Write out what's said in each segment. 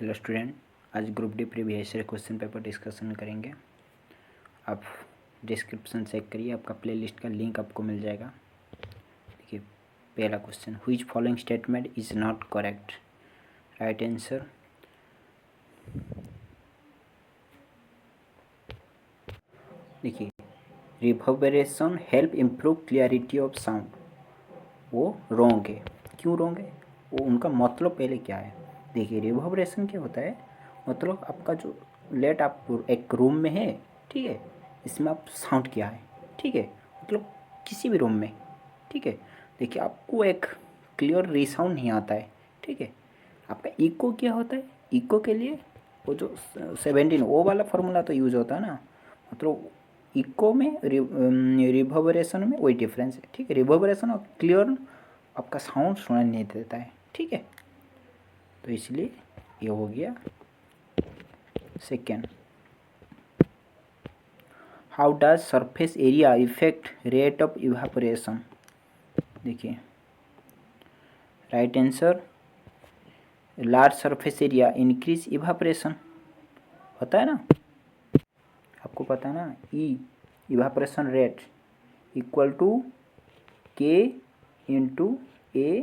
Hello student, आज group D previous year question paper discussion करेंगे। आप डिस्क्रिप्शन चेक करिए, आपका प्लेलिस्ट का लिंक आपको मिल जाएगा। देखिए पहला question, which following statement is not correct. Right answer देखिए, reverberation help improve clarity of sound, वो रॉन्ग है। क्यों रॉन्ग है? वो उनका मतलब पहले क्या है। देखिए रिवर्बरेशन क्या होता है, मतलब आपका जो लेट आप एक रूम में है, ठीक है, इसमें आप साउंड क्या है, ठीक है, मतलब किसी भी रूम में, ठीक है, देखिए आपको एक क्लियर रिसाउंड नहीं आता है, ठीक है। आपका इको क्या होता है, इको के लिए वो जो 17 वो वाला फार्मूला तो यूज होता है ना, मतलब इको में रिवर्बरेशन में वही डिफरेंस है, ठीक है। रिवर्बरेशन और क्लियर आपका साउंड सुनाई नहीं देता है, ठीक है, तो इसलिए ये हो गया second. How does surface area effect rate of evaporation. देखिए right answer, large surface area increase evaporation, होता है ना, आपको पता है ना, E evaporation rate equal to K into A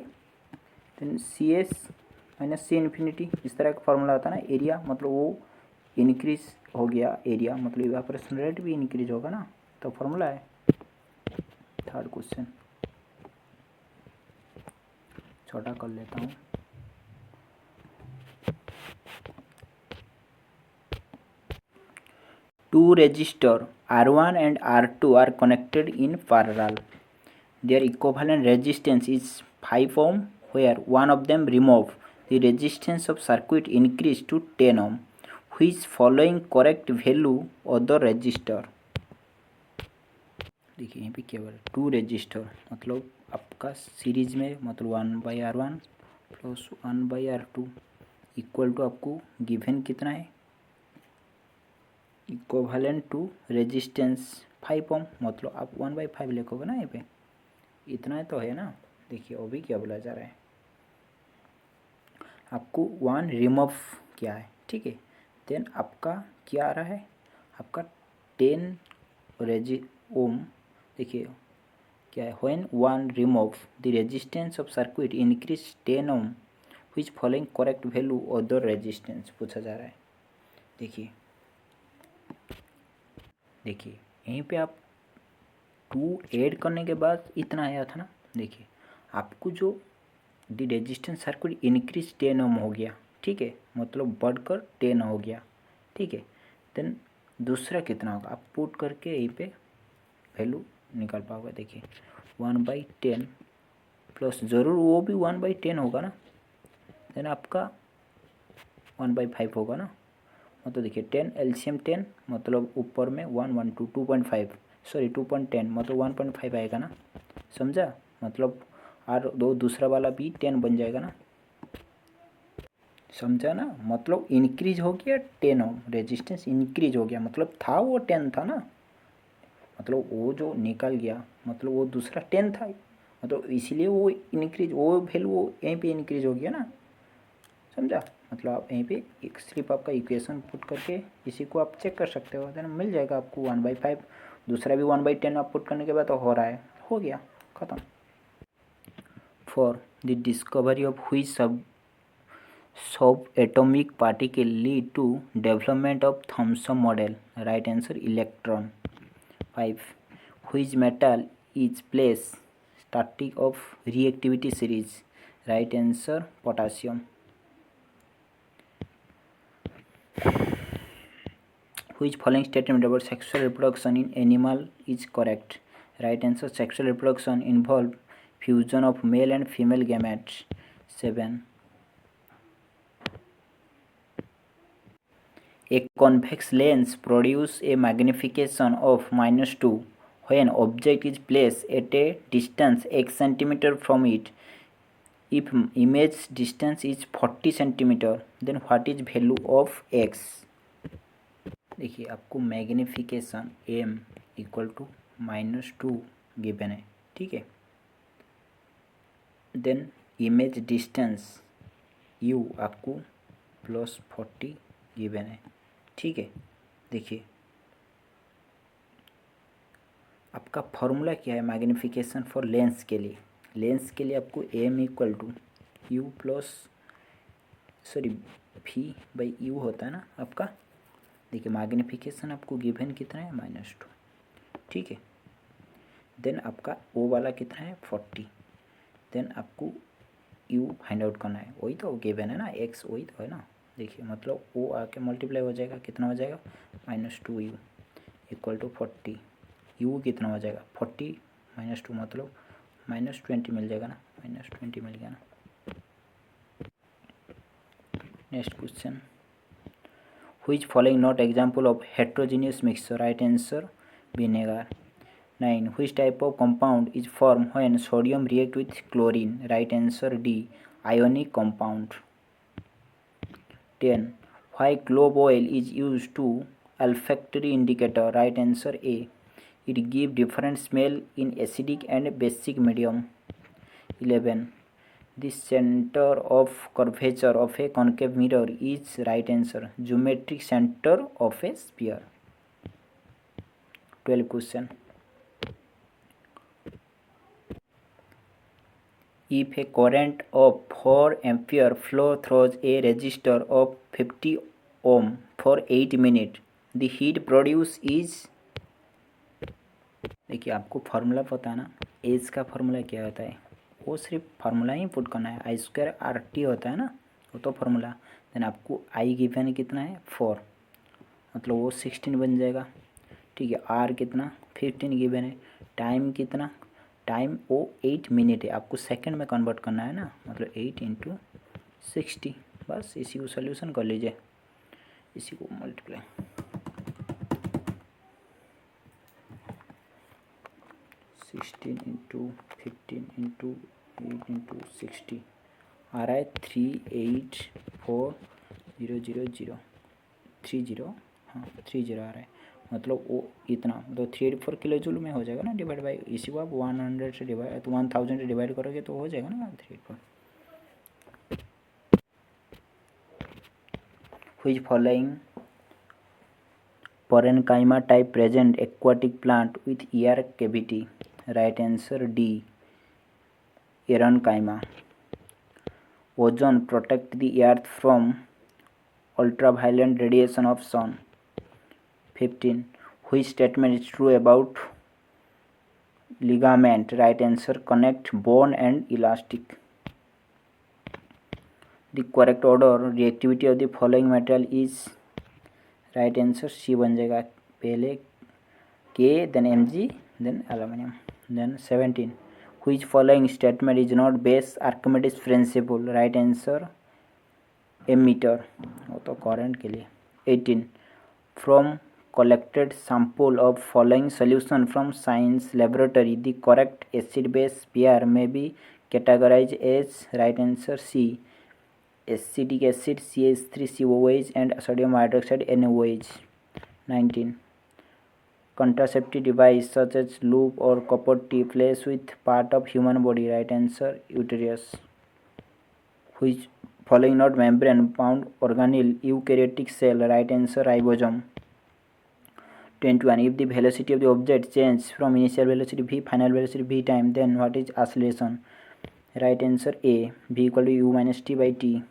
then C S minus C infinity, इस तरह का फॉर्मूला होता है ना। एरिया मतलब वो इंक्रीज हो गया, एरिया मतलब इवापोरेशन रेट भी इंक्रीज होगा ना, तो फॉर्मूला है। थर्ड क्वेश्चन छोटा कर लेता हूँ। Two resistors R1 and R2 are connected in parallel. Their equivalent resistance is 5 ohm, where one of them removed. The resistance of circuit increased to 10 ohm. Which following correct value other resistor? देखिए यहाँ पे केवल to register, मतलब आपका series में, मतलब 1/R1 plus 1/R2 equal to आपको given कितना है, इक्विवेलेंट टू रेजिस्टेंस 5 ओम, मतलब आप 1/5 लिखोगे ना, यहाँ पे इतना तो है ना। देखिए अभी क्या बोला जा रहा है, आपको 1 रिमूव किया है, ठीक है, देन आपका क्या आ रहा है, आपका 10 रेजि ओम। देखिए क्या है, when 1 remove the resistance of circuit increase 10 ohm, which following correct value other resistance पूछा जा रहा है। देखिए देखिए यहीं पे आप 2 ऐड करने के बाद इतना आया था ना। देखिए आपको जो दी रेजिस्टेंस सर्किट इंक्रीज 10 ओम हो गया, ठीक है, मतलब बढ़कर 10 हो गया, ठीक है, देन दूसरा कितना होगा, आप पुट करके यहीं पे वैल्यू निकाल पाओगे। देखिए 1/10 प्लस ज़रूर वो भी 1/10 होगा ना, देन आपका 1/5 होगा ना, मतलब देखिए 10 एलसीएम 10, मतलब ऊपर में 1 1 2 2.5 सॉरी 2.10 मतलब 1.5 आएगा ना, समझा, मतलब और दो दूसरा वाला भी 10 बन जाएगा ना, समझा ना, मतलब इंक्रीज हो गया 10 ओम, रेजिस्टेंस इंक्रीज हो गया, मतलब था वो 10 था ना, मतलब वो जो निकल गया मतलब वो दूसरा 10 था, मतलब इसलिए वो इंक्रीज, वो वैल्यू वो यहीं पे इंक्रीज हो गया ना, समझा। मतलब आप यहीं पे एक सिर्फ आपका इक्वेशन पुट करके इसी को आप चेक कर सकते हो, देन मिल जाएगा आपको 1/5, दूसरा भी 1/10 आप पुट करने के बाद तो हो रहा है, हो गया ख़त्म। For the discovery of which subatomic particle lead to development of Thomson model. Right answer electron. 5. Which metal is place static of reactivity series? Right answer potassium. Which following statement about sexual reproduction in animal is correct? Right answer sexual reproduction involve fusion of male and female gametes. 7. A convex lens produces a magnification of -2 when object is placed at a distance x centimeter from it. If image distance is 40 centimeter, then what is value of x? देखिए आपको magnification m equal to -2 given है, ठीक है, then image distance u आपको plus 40 given है। ठीक है, देखिए आपका फॉर्मूला क्या है मैग्नीफिकेशन फॉर लेंस के लिए। लेंस के लिए आपको m equal to u plus sorry v by u होता है ना आपका। देखिए मैग्नीफिकेशन आपको गिवन कितना है -2। ठीक है, देन आपका ओ वाला कितना है 40। देन आपको यू फाइंड आउट करना है, वही तो गिवन है ना, एक्स वही तो है ना। देखिए मतलब ओ आके मल्टीप्लाई हो जाएगा, कितना हो जाएगा -2u इक्वल टू 40। यू कितना हो जाएगा 40 -2 मतलब -20 मिल जाएगा ना, -20 मिल गया ना। Next question, which following not example of heterogeneous mixture. Right answer vinegar. 9. Which type of compound is formed when sodium react with chlorine? Right answer D. Ionic compound. 10. Why clove oil is used to olfactory indicator? Right answer A. It gives different smell in acidic and basic medium. 11. The center of curvature of a concave mirror is right answer. Geometric center of a sphere. 12 question. If a current of 4 ampere flow through a resistor of 50 ohm for 8 minutes, the heat produced is। देखिए आपको formula पता है ना, as का formula क्या होता है, वो सिर्फ फार्मूला ही पुट करना है, I2RT होता है ना, वो तो फार्मूला। देन आपको आई गिवन कितना है 4, मतलब वो 16 बन जाएगा। ठीक है, आर कितना 15 गिवन है। टाइम कितना, टाइम वो 8 मिनट है, आपको सेकंड में कन्वर्ट करना है ना, मतलब 8 × 60। बस इसी को सोल्यूशन कर लीजिए, इसी को मल्टीप्लाई 16 × 15 × 8 × 60 आ रहा है 384,000 हाँ 30 आ रहा है, मतलब वो इतना मतलब 384 किलो जूल में हो जाएगा ना डिवाइड बाई, इसी को आप 100 से डिवाइड 1000 से डिवाइड करोगे तो हो जाएगा ना 384। Which following parenchyma type present aquatic plant with ear cavity? Right answer D. Parenchyma. Ozone protect the earth from ultraviolet radiation of sun. 15. Which statement is true about ligament? Right answer connect bone and elastic. The correct order reactivity of the following material is right answer C बन जाएगा, पहले K then Mg then aluminum. Then 17. Which following statement is not base Archimedes principle? Right answer ammeter, वो तो current के लिए। 18. From collected sample of following solution from science laboratory, the correct acid base pair may be categorized as right answer C. Acetic acid CH3COOH and sodium hydroxide NaOH. 19. Contraceptive device such as loop or copper T placed with part of human body. Right answer uterus. Which following not membrane bound organelle eukaryotic cell? Right answer ribosome. 21. If the velocity of the object changes from initial velocity v final velocity v time, then what is acceleration? Right answer A. v equal to u minus t by t.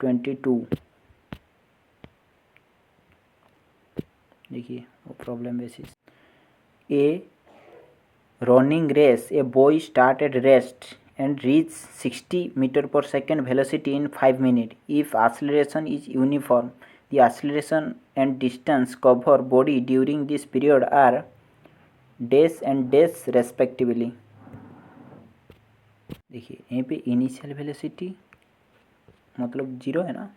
22. देखिए वो problem basis. A running race, a boy started rest and reach 60 meter per second velocity in 5 minutes. If acceleration is uniform, the acceleration and distance covered body during this period are dash and dash respectively. देखिए यहीं पे initial velocity मतलब 0 है ना,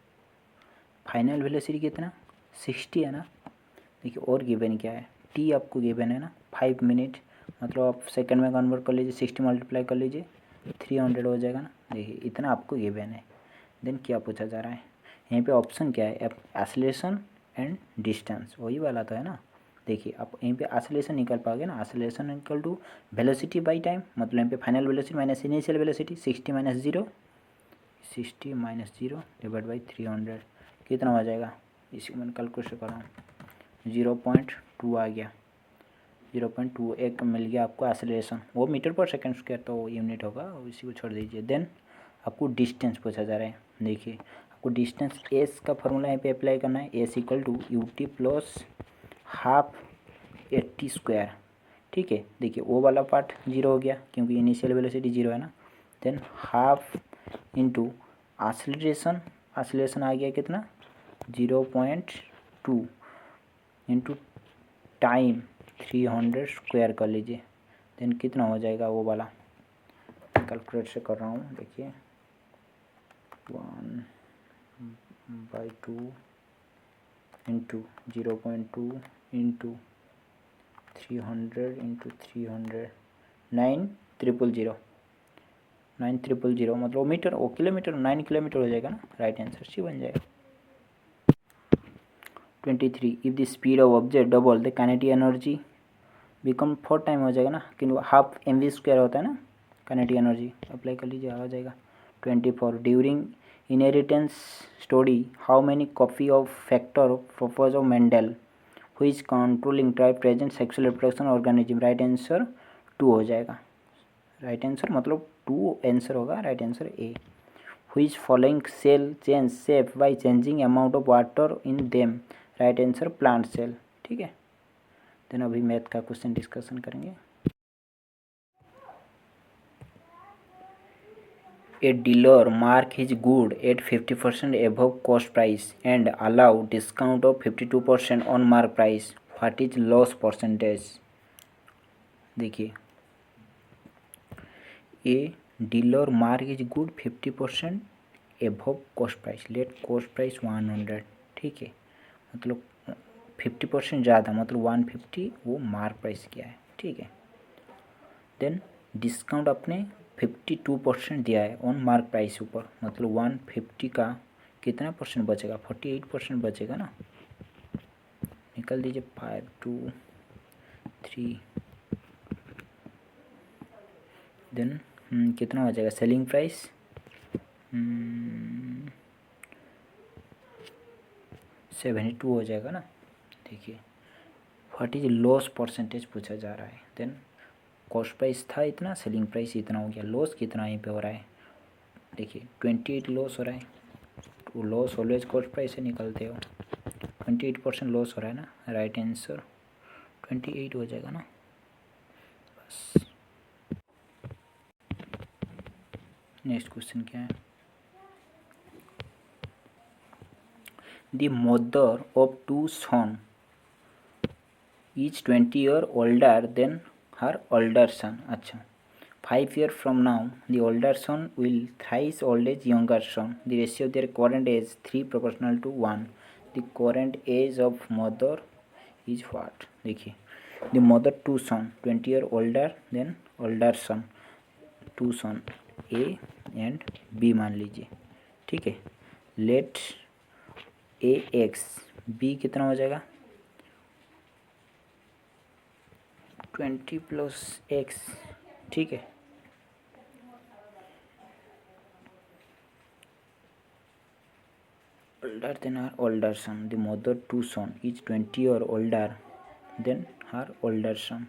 final velocity कितना 60 है ना। देखिए और गिवन क्या है, टी आपको गिवन है ना 5 मिनट, मतलब आप सेकंड में कन्वर्ट कर लीजिए, 60 मल्टीप्लाई कर लीजिए 300 हो जाएगा ना। देखिए इतना आपको गिवन है। देन क्या पूछा जा रहा है यहाँ पे, ऑप्शन क्या है, एक्सेलरेशन एंड डिस्टेंस, वही वाला तो है ना। देखिए आप यहीं पे एक्सेलरेशन निकाल पाओगे ना, acceleration equal to velocity by time, मतलब यहाँ पे final velocity minus initial velocity 60 minus 0 60 minus 0 divide by 300 कितना हो जाएगा, इसी को मैंने कैलकुलेशन कर रहा हूँ। 0.2 आ गया, 0.2 एक मिल गया आपको एक्सेलरेशन, वो मीटर पर सेकंड स्क्वायर तो यूनिट होगा, इसी को छोड़ दीजिए। देन आपको डिस्टेंस पूछा जा रहा है। देखिए आपको डिस्टेंस एस का फॉर्मूला यहाँ पे अप्लाई करना है, s equal to u t plus half 80 square. ठीक है, देखिए वो वाला पार्ट जीरो हो गया क्योंकि इनिशियल वेलोसिटी जीरो है ना। Then half into acceleration, acceleration आ गया कितना 0.2 इंटू टाइम 300 स्क्वायर कर लीजिए। देन कितना हो जाएगा वो वाला, कैलकुलेट से कर रहा हूँ। देखिए 1/2 इंटू 0.2 इंटू 300 इंटू 300 9,000 मतलब मीटर, वो किलोमीटर, 9 किलोमीटर हो जाएगा ना, राइट आंसर सी बन जाएगा। 23 if the speed of object double the kinetic energy become 4 time हो जाएगा ना, क्योंकि हाफ mv स्क्वायर होता है ना काइनेटिक एनर्जी, अप्लाई कर लीजिए आ जाएगा। 24 during inheritance study how many copy of factor propose of Mendel which controlling type present sexual reproduction organism, right answer 2 हो जाएगा। राइट आंसर मतलब 2 आंसर होगा, right answer A. Which following cell change shape by changing amount of water in them, right answer plant cell. ठीक है, then अभी math का question discussion करेंगे। A dealer mark his good at 50% above cost price and allow discount of 52% on mark price. What is loss percentage? देखिए A dealer mark his good 50% above cost price. Let cost price 100. ठीक है, मतलब 50% ज़्यादा मतलब 150 वो mark price क्या है। ठीक है, देन डिस्काउंट अपने 52% दिया है ऑन मार्क प्राइस ऊपर, मतलब 150 का कितना परसेंट बचेगा, 48% बचेगा ना। निकल दीजिए 5 2 3, देन कितना हो जाएगा सेलिंग प्राइस 72 हो जाएगा ना। देखिए व्हाट इज लॉस परसेंटेज पूछा जा रहा है। देन कॉस्ट प्राइस था इतना, सेलिंग प्राइस इतना हो गया, लॉस कितना यहीं पे हो रहा है। देखिए 28 लॉस हो रहा है, तो लॉस ऑलवेज कॉस्ट प्राइस से निकलते हो, 28% लॉस हो रहा है ना, राइट आंसर 28 हो जाएगा ना। बस नेक्स्ट क्वेश्चन क्या है, the mother of 2 son is 20 year older than her older son. अच्छा 5 years from now, the older son will thrice old age younger son. The ratio of their current age 3 proportional to 1. The current age of mother is what? देखिए the mother 2 son 20 year older than older son, 2 son A and B मान लीजिए। ठीक है, let A x B कितना हो जाएगा 20 plus x। ठीक है, older than her older son, the mother 2 son is 20 or older than her older son,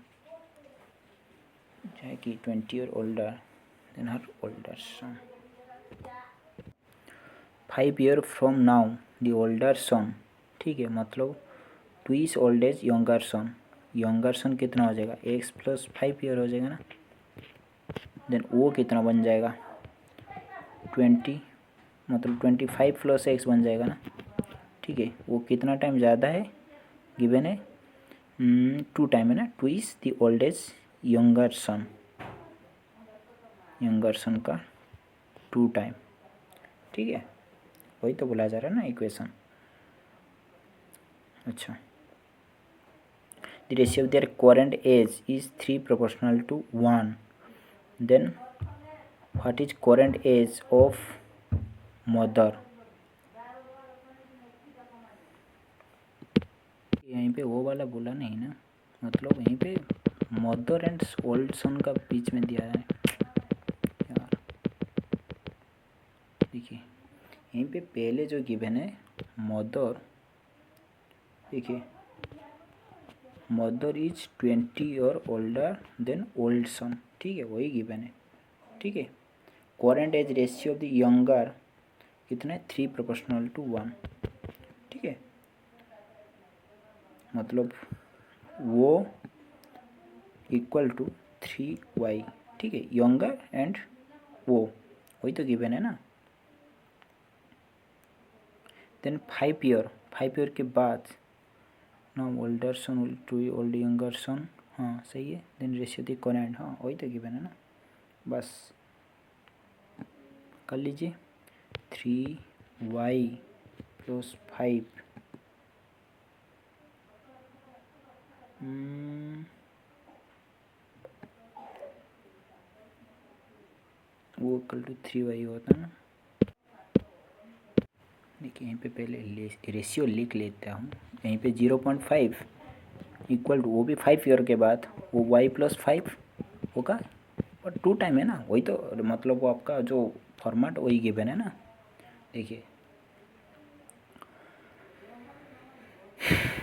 है कि 20 or older than her older son। 5 year from now the older son, ठीक है मतलब 2 is old age younger son, younger son कितना हो जाएगा x plus 5 year हो जाएगा ना। देन वो कितना बन जाएगा 20 मतलब 25 प्लस एक्स बन जाएगा ना। ठीक है, वो कितना टाइम ज़्यादा है गिवन है 2 टाइम है ना, 2 is the old age younger son, younger son का 2 टाइम। ठीक है, वही तो बोला जा रहा है ना इक्वेशन। अच्छा the ratio of their current age is 3 proportional to 1, then what is current age of mother. यहीं पे वो वाला बोला नहीं ना, मतलब यहीं पे मदर एंड ओल्ड सन का बीच में दिया है यार। देखिए यहीं पे पहले जो गिवन है मदर, देखिए मदर इज 20 और ओल्डर देन ओल्ड सन, ठीक है वही गिवन है, ठीक है। Current age ratio of the younger कितना है 3:1, ठीक है। मतलब वो इक्वल टू 3y, ठीक है, यंगर एंड वो वही तो गिवन है ना। देन 5 ईयर के बाद ना older son to old younger son, हाँ सही है। देन रेशियो दी करेंट, हाँ वही तो गिवन है ना, बस कर लीजिए। 3y + 5 वो इक्वल टू 3y होता है ना। देखिए यहीं पे पहले रेशियो लिख लेता हूँ। यहीं पे 0.5 इक्वल टू, वो भी 5 ईयर के बाद वो y + 5 होगा, और 2 टाइम है ना, वही तो मतलब वो आपका जो फॉर्मेट वही गिवन है ना। देखिए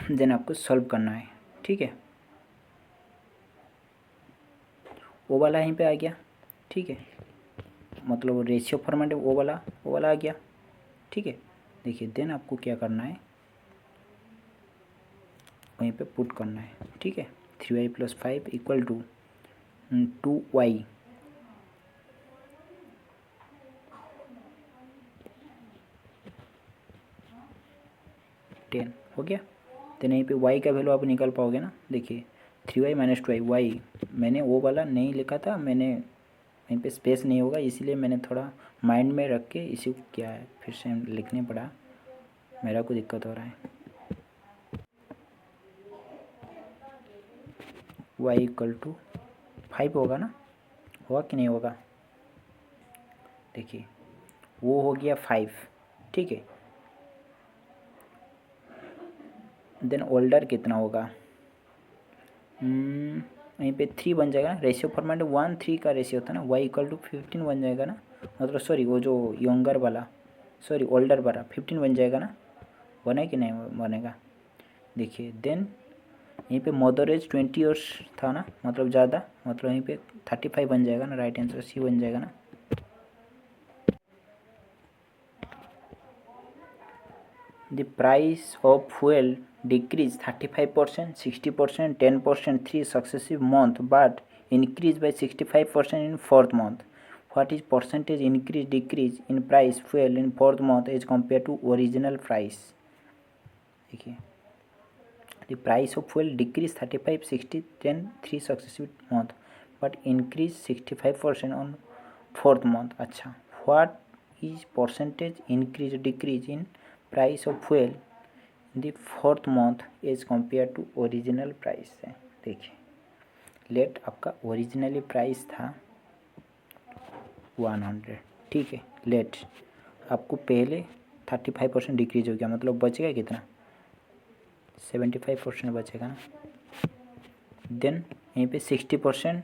देन आपको सॉल्व करना है, ठीक है। वो वाला यहीं पे आ गया, ठीक है, मतलब रेशियो फॉर्मेट वो वाला आ गया, ठीक है। देखिए देन आपको क्या करना है, वहीं पे पुट करना है, ठीक है। 3y + 5 इक्वल टू 2y, 10 हो गया। तो यहीं पे y का वैल्यू आप निकाल पाओगे ना। देखिए 3y - 2y, y मैंने वो वाला नहीं लिखा था, मैंने यहीं पे स्पेस नहीं होगा इसीलिए मैंने थोड़ा माइंड में रख के इसी को किया है, फिर से लिखने पड़ा, मेरा को दिक्कत हो रहा है। y = 5 होगा ना, होगा कि नहीं होगा। देखिए वो हो गया 5, ठीक है। देन ओल्डर कितना होगा, यहीं पे 3 बन जाएगा ना, रेशियो फॉर्मेट 1:3 का रेशियो होता है ना। y = 15 बन जाएगा ना, मतलब सॉरी वो जो यंगर वाला, सॉरी ओल्डर वाला 15 बन जाएगा ना, बने कि नहीं बनेगा। देखिए देन यहीं पे मदर एज 20 ईयर्स था ना, मतलब ज़्यादा, मतलब यहीं पे 35 बन जाएगा ना, राइट आंसर सी बन जाएगा ना। The price of fuel decrease 35%, 60%, 10%, 3 successive month, but increase by 65% in fourth month. What is percentage increase decrease in price fuel in fourth month as compared to original price? देखिए the price of fuel decrease 35, 60, 10, 3 successive month, but increase 65% on fourth month. अच्छा, what is percentage increase decrease in price of fuel in the fourth month as compare to original price है। देखिए late आपका originally price था 100, ठीक है। Late आपको पहले 35% decrease हो गया, मतलब बचेगा कितना, 75% बचेगा ना। देन यहीं पे 60%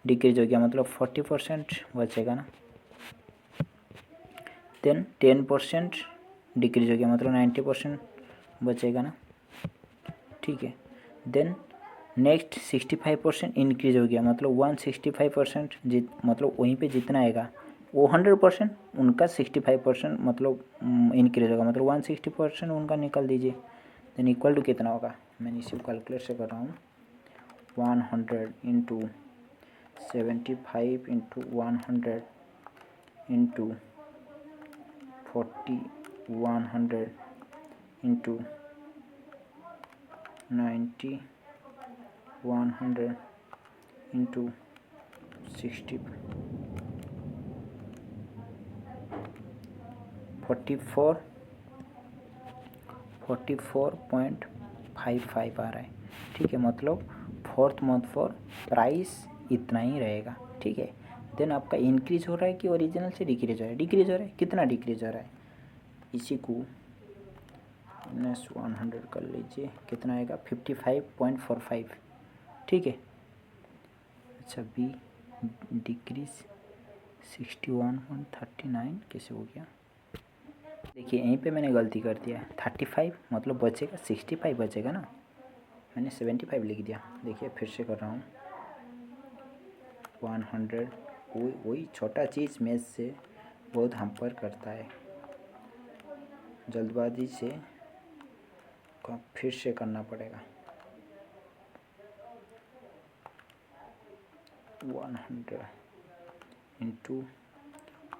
डिक्रीज हो गया, मतलब 40% बचेगा ना। देन 10% डिक्रीज हो गया, मतलब 90% बचेगा ना, ठीक है। देन नेक्स्ट 65% इंक्रीज हो गया, मतलब 165% मतलब वहीं पे जितना आएगा वो 100%, उनका 65% मतलब इंक्रीज होगा, मतलब 160% उनका निकाल दीजिए। देन इक्वल टू कितना होगा, मैंने इसी कैलकुलेट से कर रहा हूँ। 100 into 75 into 100 into 40, 100 into 90, 100 into 60, 44.55 आ रहा है, ठीक है। मतलब फोर्थ मंथ फॉर प्राइस इतना ही रहेगा, ठीक है। देन आपका इंक्रीज हो रहा है कि ओरिजिनल से डिक्रीज हो रहा है, डिक्रीज हो रहा है, कितना डिक्रीज हो रहा है, इसी को -100 कर लीजिए, कितना आएगा 55.45, ठीक है। अच्छा बी डिक्रीज 61.39 कैसे हो गया, देखिए यहीं पे मैंने गलती कर दिया, 35 मतलब बचेगा 65 बचेगा ना, मैंने 75 लिख दिया। देखिए फिर से कर रहा हूँ, 100, वही छोटा चीज़ मैथ से बहुत हमपर करता है, जल्दबाजी से फिर से करना पड़ेगा। 100 इंटू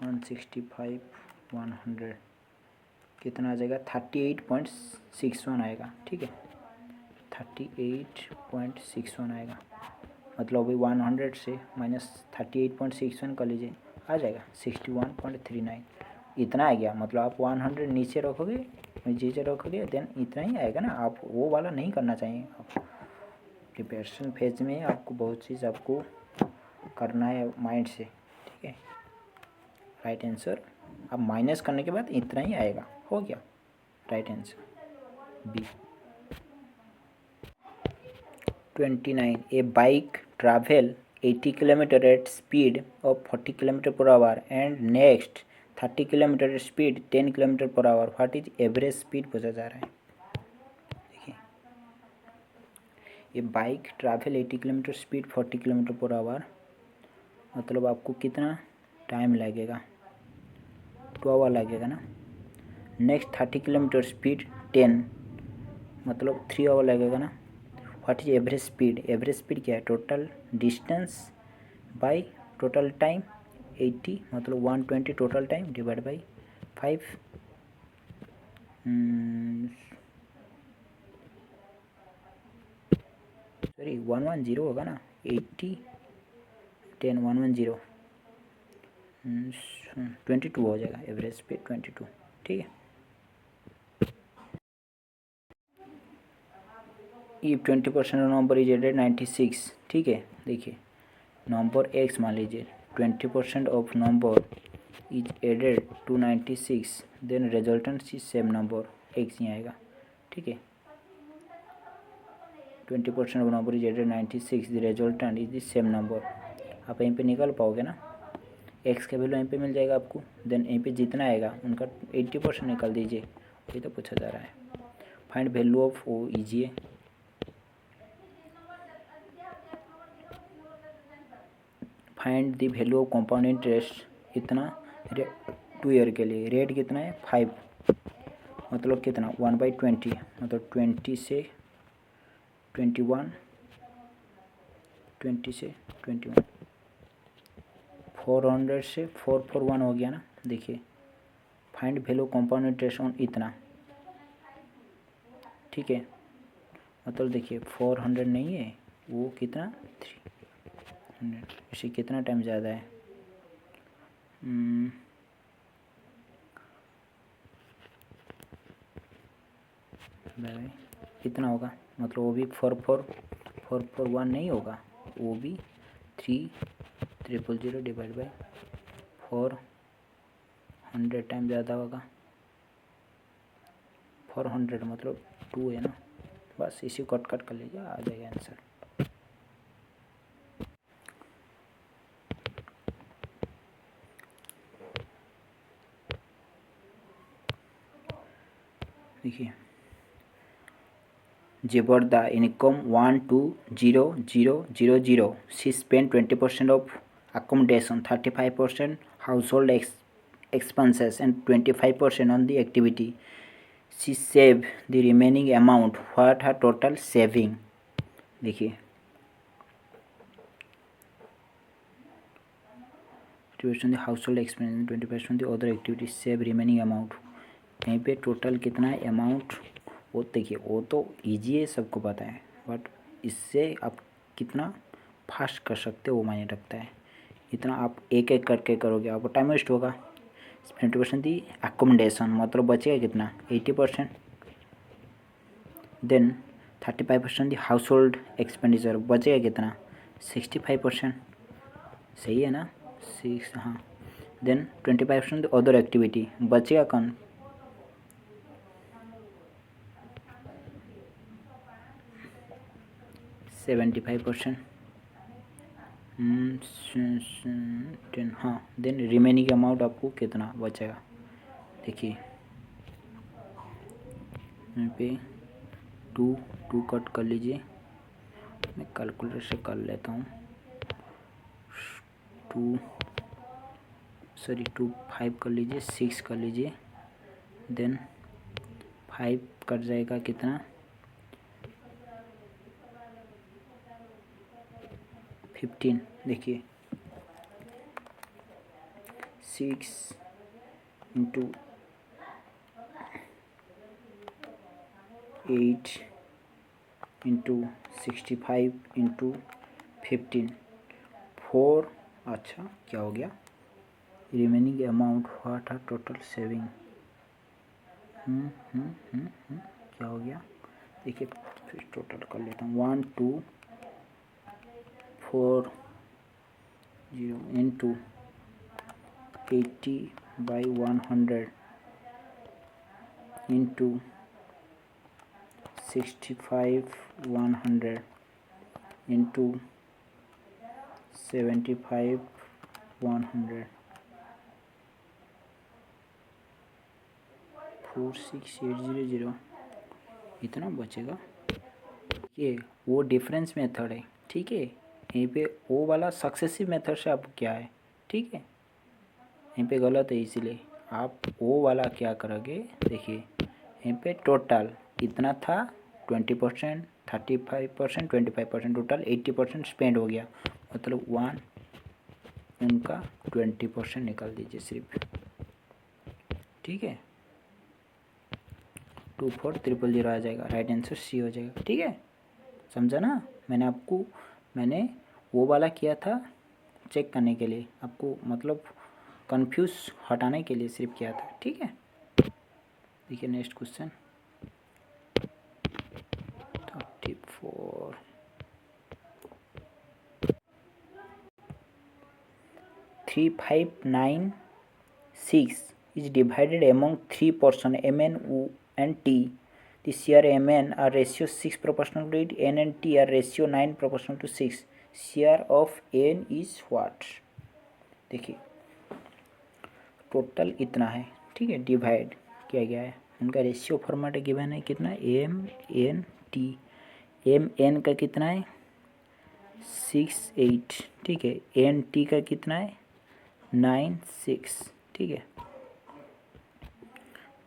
165, 100 कितना आ जाएगा, 38.61 आएगा। ठीक है, 38.61 आएगा, मतलब अभी 100 से माइनस 38.61 कर लीजिए, आ जाएगा 61.39। इतना आ गया, मतलब आप 100 नीचे रखोगे देन इतना ही आएगा ना। आप वो वाला नहीं करना चाहिए, आप प्रिपरेशन फेज में आपको बहुत चीज़ आपको करना है माइंड से। ठीक है, राइट आंसर अब माइनस करने के बाद इतना ही आएगा, हो गया right answer B. 29, a bike travel 80 km at speed of 40 km per hour and next 30 km at speed 10 km per hour. What is average speed पूछा जा रहा है। देखिए ये bike travel 80 kilometre speed 40 kilometre per our, मतलब आपको कितना time लगेगा, 2 आवर लगेगा ना। नेक्स्ट 30 किलोमीटर स्पीड 10 मतलब 3 आवर लगेगा ना। What is average speed, average speed क्या है, total distance by total time, 80 मतलब 120 total time divide by 5, sorry 110 होगा ना, 80 10 110 22 हो जाएगा एवरेज स्पीड 22। ठीक है, इफ 20% नंबर इज एडेड 96। ठीक है, देखिए नंबर x मान लीजिए 20% of number is added to 96, then resultant is same number x ही आएगा। ठीक है, 20% of number is added 96, the resultant is the same number. आप यहीं पे निकाल पाओगे ना, x का वैल्यू यहीं पे मिल जाएगा आपको, देन यहीं पे जितना आएगा उनका 80% निकाल दीजिए, ये तो पूछा जा रहा है। फाइंड वैल्यू ऑफ ओ ईजिए, find the value of compound interest, इतना 2 ईयर के लिए, रेट कितना है 5 मतलब कितना 1/20 मतलब 20 से 21, 20 से 21, 400 से 441 हो गया ना। देखिए find value compound interest on इतना। ठीक है, मतलब देखिए 400 नहीं है, वो कितना 300, इसे कितना टाइम ज़्यादा है, कितना होगा, मतलब वो भी 441 नहीं होगा, वो भी 300 डिवाइड बाई 400 टाइम ज़्यादा होगा, 400 मतलब 2 है ना, बस इसी कट कर लीजिए, आ जाएगा आंसर। देखिए Jebarda income 120,000. She spent 20% of accommodation, 35% household expenses and 25% on the activity. She saved the remaining amount. What her total saving? देखिए 20% the household expenses and 20% the other activities. Save remaining amount. कहीं पे total कितना है amount, वो देखिए वो तो easy है, सबको पता है, बट इससे आप कितना फास्ट कर सकते हो वो मायने रखता है। इतना आप एक एक करके करोगे आपको टाइम वेस्ट होगा। 20% दी एकोमोडेशन मतलब बचेगा कितना 80%, then 35% the household expenditure बचेगा कितना 65%, सही है ना 6, हाँ। देन 25% अदर एक्टिविटी बचेगा कौन 75%, 10, हाँ। देन रिमेनिंग अमाउंट आपको कितना बचेगा, देखिए यहाँ पे टू टू कट कर लीजिए, मैं कैलकुलेटर से कर लेता हूँ। टू 5 कर लीजिए, 6 कर लीजिए, देन 5 कट जाएगा कितना 15। देखिए 6 इंटू 8 इंटू 65 इंटू 15 4। अच्छा क्या हो गया, remaining amount what are total saving. क्या हो गया, देखिए फिर टोटल कर लेता हूँ। 1 2 4 0 इंटू 80/100 इंटू 65/100 इंटू 75/100 46800 इतना बचेगा। ये वो डिफरेंस मेथड है, ठीक है। यहीं पे वो वाला सक्सेसिव मेथड से आप क्या है, ठीक है, यहीं पे गलत है, इसीलिए आप वो वाला क्या करोगे। देखिए यहीं पे टोटल कितना था 20%, 35%, 25%, टोटल 80% स्पेंड हो गया, मतलब उनका 20% निकाल दीजिए सिर्फ, ठीक है। 24000 आ जाएगा, राइट आंसर सी हो जाएगा, ठीक है। समझा ना, मैंने वो वाला किया था चेक करने के लिए, आपको मतलब कंफ्यूज हटाने के लिए सिर्फ किया था, ठीक है। देखिए next question 34। 3596 is divided among 3 person mn, o and t. The share mn are ratio 6 proportional to 8, n and t are ratio 9 proportional to 6. Share of n is what। देखिए टोटल इतना है, ठीक है, डिवाइड किया गया है, उनका ratio format given है कितना M N T. M N का कितना है 68, ठीक है। एन टी का कितना है 96, ठीक है।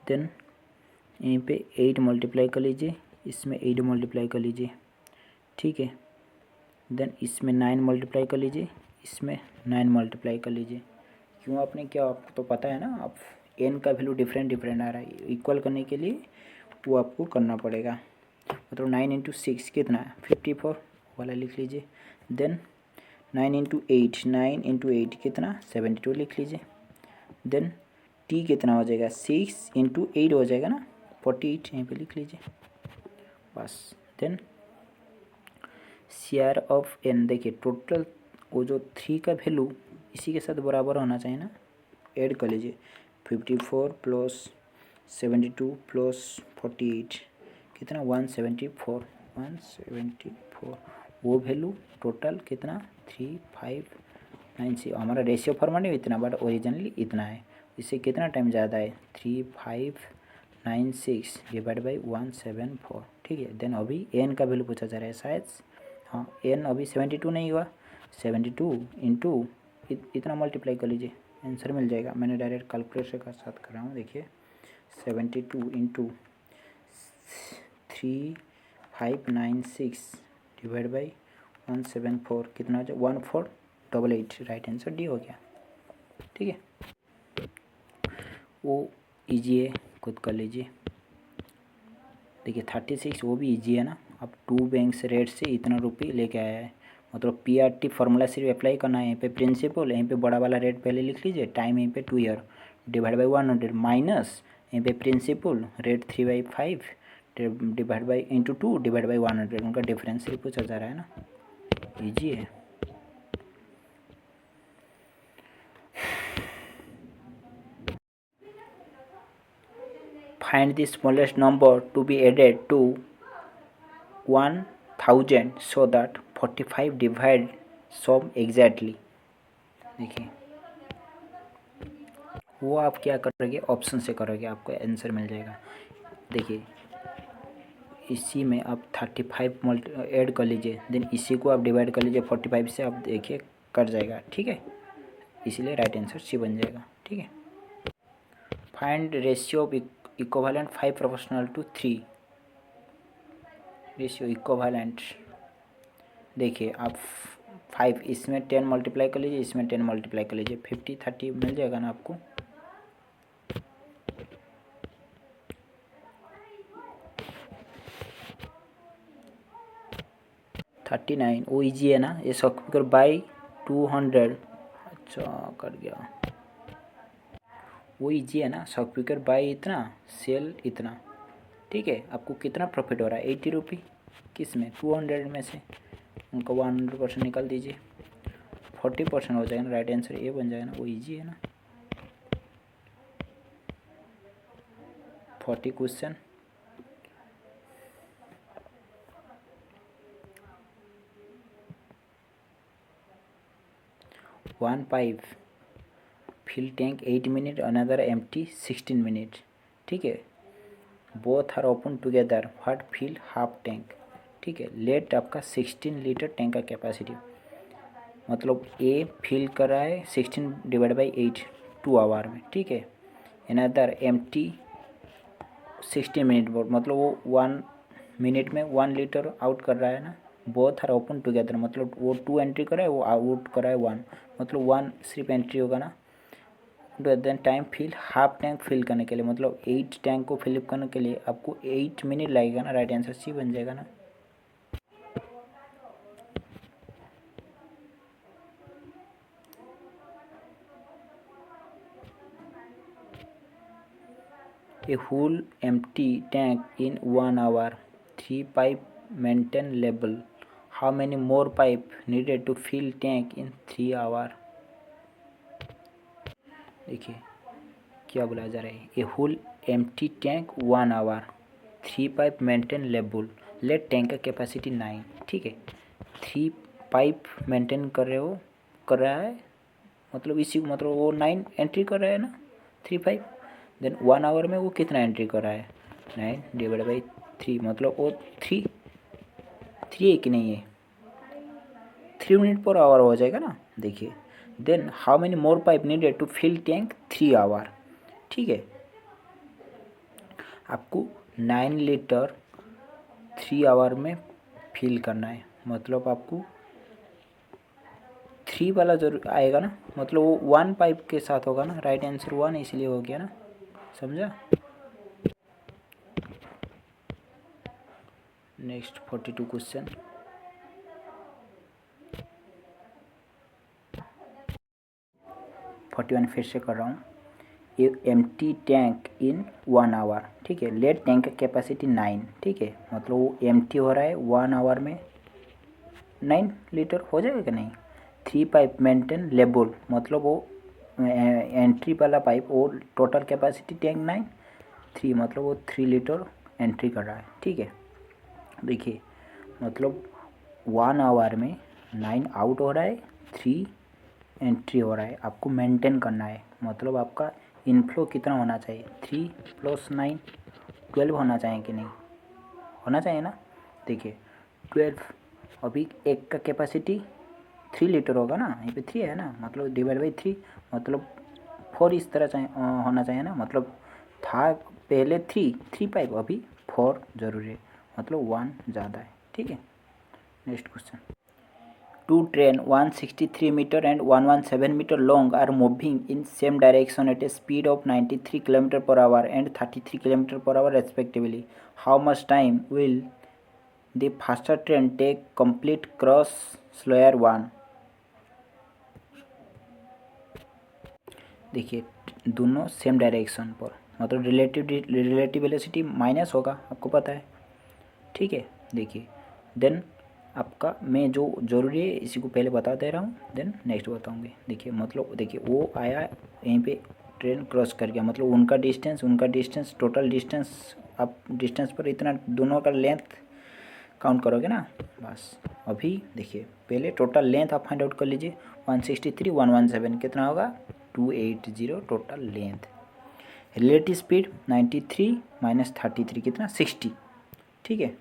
देन यहीं पे 8 मल्टीप्लाई कर लीजिए, इसमें 8 मल्टीप्लाई कर लीजिए, ठीक है। देन इसमें 9 मल्टीप्लाई कर लीजिए, इसमें 9 मल्टीप्लाई कर लीजिए। क्यों आपने क्या, आपको तो पता है ना, आप एन का वैल्यू डिफरेंट डिफरेंट आ रहा है, इक्वल करने के लिए वो आपको करना पड़ेगा। मतलब 9 इंटू 6 कितना है 54 वाला लिख लीजिए। देन 9 इंटू 8, 9 इंटू 8 कितना 72 लिख लीजिए। देन टी कितना हो जाएगा 6 इंटू 8 हो जाएगा ना 48, यहीं पे लिख लीजिए बस। देन शेयर ऑफ एन, देखिए टोटल वो जो 3 का वैल्यू इसी के साथ बराबर होना चाहिए ना, ऐड कर लीजिए 54 प्लस 72 प्लस 48 कितना 174, 174 वो वैल्यू टोटल कितना 3596। हमारा रेशियो फॉर्मेट में इतना, बट ओरिजिनली इतना है, इससे कितना टाइम ज़्यादा है 3596 डिवाइड बाई 174, ठीक है। देन अभी एन का वैल्यू पूछा जा रहा है शायद, हाँ एन अभी 72 नहीं हुआ, 72 इंटू इतना मल्टीप्लाई कर लीजिए, आंसर मिल जाएगा। मैंने डायरेक्ट कैलकुलेटर के साथ कर रहा हूँ, देखिए 72 इंटू 3596 डिवाइड बाई 174 कितना हो जाए 1488, राइट आंसर डी हो गया, ठीक है। वो इजी है, खुद कर लीजिए। देखिए 36 वो भी इजी है ना, अब 2 बैंक रेट से इतना रुपये लेके आया है, मतलब पीआरटी फार्मूला सिर्फ अप्लाई करना है। यहीं पे प्रिंसिपल, यहीं पे बड़ा वाला रेट पहले लिख लीजिए, टाइम यहीं पे 2 ईयर डिवाइड बाई 100 माइनस यहीं पे principal rate 3/5 divide by into 2 divide by 100, उनका डिफरेंस सिर्फ पूछा जा रहा है ना, इजी है। Find the smallest number to be added to 1000 so that 45 divide sum exactly. देखिए वो आप क्या करोगे, ऑप्शन से करोगे, आपको आंसर मिल जाएगा। देखिए इसी में आप 35 ऐड कर लीजिए, देन इसी को आप डिवाइड कर लीजिए 45 से, आप देखिए कट जाएगा, ठीक है। इसीलिए राइट आंसर सी बन जाएगा, ठीक है। Find ratio of equivalent 5 proportional to 3। रेशियो इक्विवेलेंट, देखिए आप 5 इसमें 10 मल्टीप्लाई कर लीजिए, इसमें 10 मल्टीप्लाई कर लीजिए, 50 30 मिल जाएगा ना आपको। थर्टी 39 वो ईजी है ना, ये स्क्वायर बाई 200, अच्छा कट गया, वो ईजी है ना, स्क्वायर बाई इतना सेल इतना, ठीक है। आपको कितना प्रॉफिट हो रहा है 80 रुपये, किस में 200 में से उनको 100% निकाल दीजिए, 40% हो जाएगा ना, राइट आंसर ये बन जाएगा ना, वो ईजी है ना। 40 question, one pipe fill tank 8 minute, another empty 16 minute, ठीक है। Both are open together, what fill half tank, ठीक है। लेट आपका 16 लीटर टैंक का कैपेसिटी, मतलब ए फिल कर रहा है 16 डिवाइड बाई 8 2 आवर में, ठीक है। अनदर एम्प्टी 16 मिनट, मतलब वो 1 मिनट में 1 लीटर आउट कर रहा है ना। बोथ आर ओपन टुगेदर, मतलब वो 2 एंट्री कर रहा है, वो आउट कर रहा है 1, मतलब 1 सिर्फ एंट्री होगा ना। To at than time fill half tank फिल करने के लिए, मतलब 8 टैंक को फिलअप करने के लिए आपको 8 मिनट लगेगा ना, राइट आंसर सी बन जाएगा ना। A whole empty tank in 1 hour, 3 pipe maintain level. How many more pipe needed to fill tank in 3 hour? देखिए क्या बोला जा रहा है, a hole empty tank 1 hour, 3 pipe maintain level, let tank का कैपेसिटी 9, ठीक है। 3 पाइप मेंटेन कर रहा है, मतलब इसी मतलब वो 9 एंट्री कर रहा है ना, 3 पाइप, देन 1 आवर में वो कितना एंट्री कर रहा है 9 डिवाइड बाई 3, मतलब वो 3 है कि नहीं है, 3 मिनट पर आवर हो जाएगा ना, देखिए। Then how many more pipe needed to fill tank 3 hour, ठीक है। आपको 9 लीटर 3 आवर में फिल करना है, मतलब आपको 3 वाला जरूर आएगा ना, मतलब वो 1 पाइप के साथ होगा ना, राइट आंसर 1 इसलिए हो गया ना, समझा। नेक्स्ट 42 क्वेश्चन, 41 फिर से कर रहा हूँ। ए एम्प्टी टैंक इन 1 आवर, ठीक है। लेट टैंक का कैपेसिटी 9, ठीक है, मतलब वो एम्प्टी हो रहा है 1 आवर में 9 लीटर हो जाएगा कि नहीं। 3 पाइप मेंटेन लेबल, मतलब वो एंट्री वाला पाइप, वो टोटल कैपेसिटी टैंक 9, 3 मतलब वो 3 लीटर एंट्री कर रहा है, ठीक है। देखिए मतलब 1 आवर में 9 आउट हो रहा है, 3 एंट्री हो रहा है, आपको मेंटेन करना है, मतलब आपका इनफ्लो कितना होना चाहिए, 3 + 9 12 होना चाहिए कि नहीं, होना चाहिए ना। देखिए 12, अभी एक का कैपेसिटी 3 लीटर होगा ना, यहाँ पे 3 है ना, मतलब डिवाइड बाई 3, मतलब 4 इस तरह चाहिए होना चाहिए ना, मतलब था पहले 3 पाइप, अभी 4 जरूरी है, मतलब 1 ज़्यादा है, ठीक है। Next question, two train 163 meter and 117 meter long are moving in same direction at a speed of 93 kilometer per hour and 33 kilometer per hour respectively, how much time will the faster train take complete cross slower one. देखिए दोनों same direction पर, मतलब relative velocity minus होगा, आपको पता है, ठीक है। देखिए देन आपका, मैं जो ज़रूरी है इसी को पहले बता दे रहा हूँ, देन नेक्स्ट बताऊँगी। देखिए मतलब देखिए वो आया यहीं पे, ट्रेन क्रॉस कर गया, मतलब उनका डिस्टेंस टोटल डिस्टेंस, आप डिस्टेंस पर इतना दोनों का लेंथ काउंट करोगे ना, बस। अभी देखिए पहले टोटल लेंथ आप फाइंड आउट कर लीजिए, 163 117 कितना होगा 280 टोटल लेंथ। रिलेटिव स्पीड 93 - 33 कितना 60, ठीक है।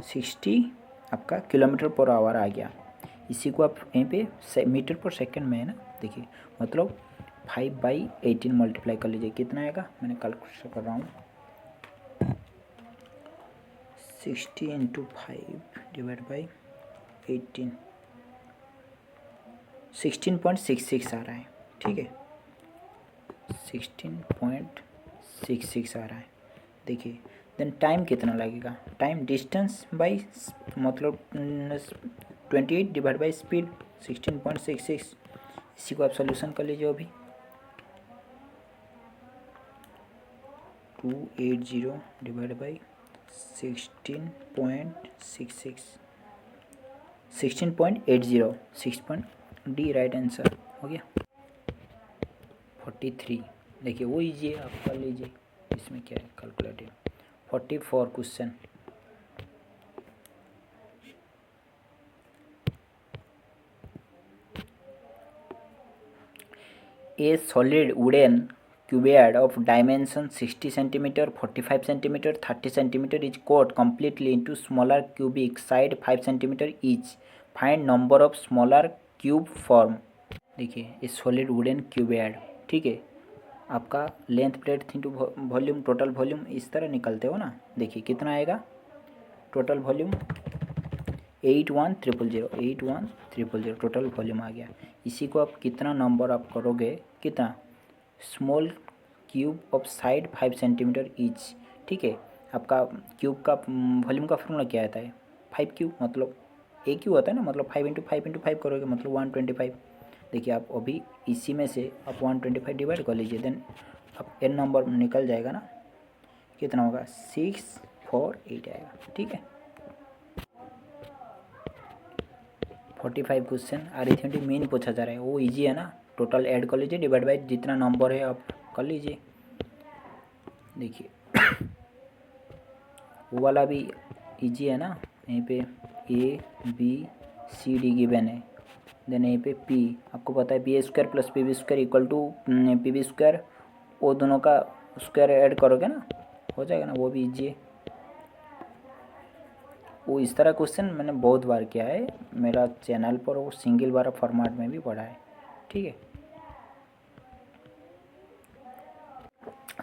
60 आपका किलोमीटर पर आवर आ गया। इसी को आप यहीं पे मीटर पर सेकंड में है ना, देखिए मतलब 5/18 मल्टीप्लाई कर लीजिए, कितना आएगा, मैंने कैलकुलेशन कर रहा हूँ। 60 × 5 डिवाइड बाई 18, 16.66 आ रहा है, ठीक है। 16.66 आ रहा है। देखिए देन टाइम कितना लगेगा, टाइम डिस्टेंस बाई मतलब 28 डिवाइड बाई स्पीड 16.66। इसी को आप सोल्यूशन कर लीजिए अभी। 280 डिवाइड बाई 16.66, 16.80, 6. राइट आंसर हो गया। 43 देखिए वो इजी है, आप कर लीजिए, इसमें क्या है calculative. 44 question, A solid wooden cubbyard of dimension 60 cm, 45 cm, 30 cm is cut completely into smaller cubic side 5 cm each. Find number of smaller cube form। देखिए ये सॉलिड वुडन क्यूबयार्ड, ठीक है। आपका length breadth into volume, total volume इस तरह निकलते हो ना। देखिए कितना आएगा टोटल वॉल्यूम, 81,000, 81,000 टोटल वॉल्यूम आ गया। इसी को आप कितना नंबर आप करोगे, कितना small cube of side 5 centimetre each, ठीक है। आपका क्यूब का वॉल्यूम का फॉर्मूला क्या आता है, 5 क्यूब, मतलब एक क्यूब होता है ना, मतलब 5 × 5 × 5 करोगे मतलब 125। देखिए आप अभी इसी में से आप 125 डिवाइड कर लीजिए, देन अब एन नंबर निकल जाएगा ना, कितना होगा 648 आएगा, ठीक है। 45 क्वेश्चन अरिथमेटिक मीन पूछा जा रहा है, वो इजी है ना, टोटल ऐड कर लीजिए डिवाइड बाई जितना नंबर है आप कर लीजिए। देखिए वो वाला भी इजी है ना, यहीं पे ABCD गिवन है, देन यहीं पे P आपको पता है B² + PB² = PB², वो दोनों का स्क्वायर ऐड करोगे ना, हो जाएगा ना, वो भी इजी है। वो इस तरह क्वेश्चन मैंने बहुत बार किया है मेरा चैनल पर, वो सिंगल बार फॉर्मेट में भी पढ़ा है, ठीक है।